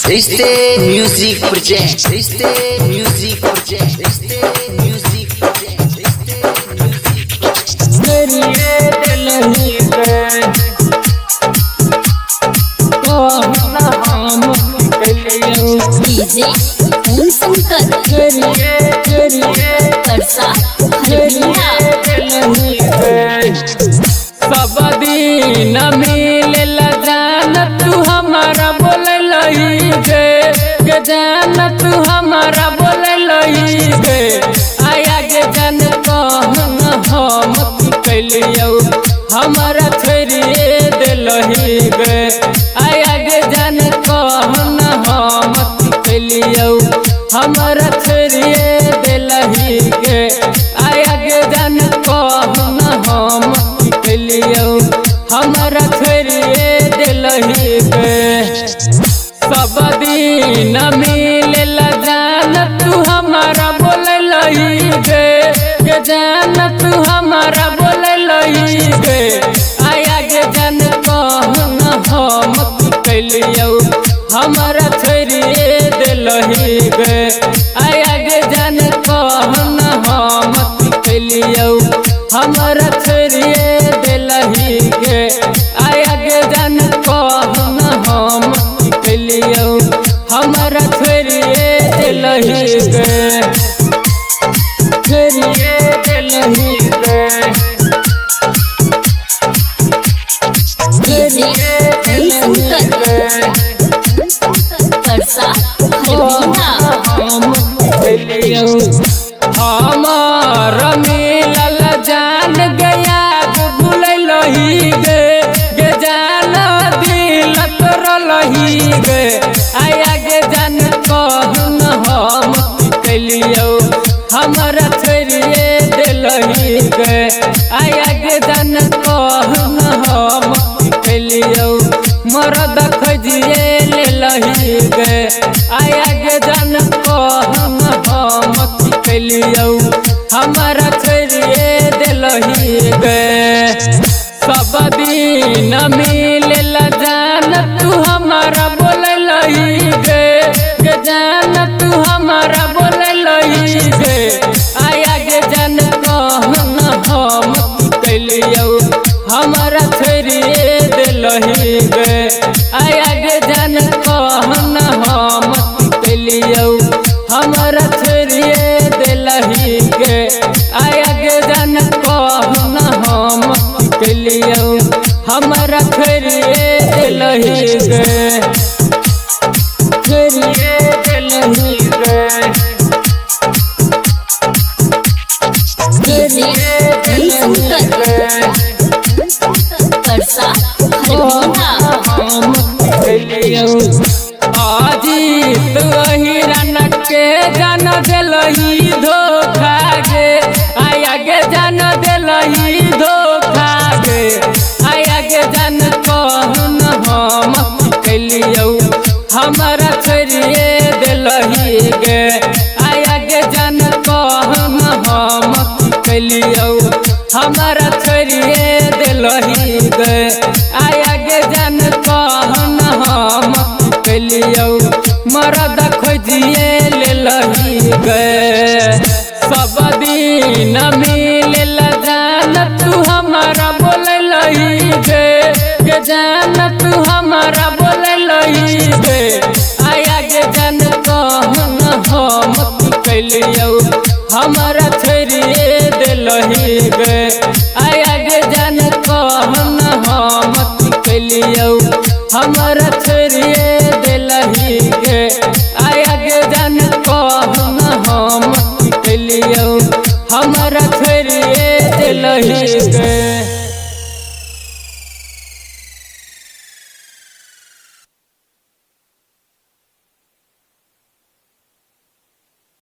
रिश्ते music project रिश्ते music project रिश्ते म्यूजिक प्रोजेक्ट रिश्ते म्यूजिक करिए दिलही पे कहना हम कलियो डीजे ओम शंकर करिए परसा करिए दिलही पे सब दिन मिल जान तू हमारा बोललही गे जान तू हमारा बोललही गे आया गे जान कहना हम कलियो हमारा छोड़िए दिलही गे आया गे जान कहना हम कलियो हमारा छोड़िए दिलही गे आया गे जान कहना हम कलियो हमारा छोड़िए दिलही गे सब दिन मिल जान तू हमारा बोललही गे जान तू हमारा बोललही गे आया गे जान कहना हम कलियो हमारा छोड़िए दिलही गे आया गे जान कहना हम कलियो हमारा छोड़िए दिलही गे आया गे जान कहना हम कलियो हमारा छोड़िए दिलही गे छोड़िए दिलही गे डीजे ओम शंकर परसा हमारा मिलल जान गया भूललही गे जान दिल तोरलही गे आया गे जान कहना हम कलियो हमारा छोड़िए दिलही गे आया गे जान कहना हम कलियो मरद खोजिए लेलही गे आया गे जान कहना हम कलियो हमारा छोड़िए दिलही गे सब दिन मिल जान तू हमारा बोललही गे जान तू हमारा बोललही गे आया गे जान कहना हम कलियो हमारा छोड़िए दिलही गे आया गे जान कहना हम कलियो हमारा छोड़िए दिलही गे आया गे जान कहना हम कलियो हमारा छोड़िए दिलही गे छोड़िए दिलही गे डीजे ओम शंकर परसा अजीत हिरन के जान दिलही धोखा गे आया गे जान दिलही धोखा गे आया गे जान कहना हम कलियो हमारा छोड़िए दिलही गे आया गे जान कहना हम कलियो हमारा छोड़िए दिलही गे आया गे जान कहना हम कलियो मरद खोजिए लेलही गे सब दिन मिल जान तू हमारा बोललही गे जान तू हमारा बोललही गे आया गे जान कहना हम कलियो हमारा छोड़िए दिलही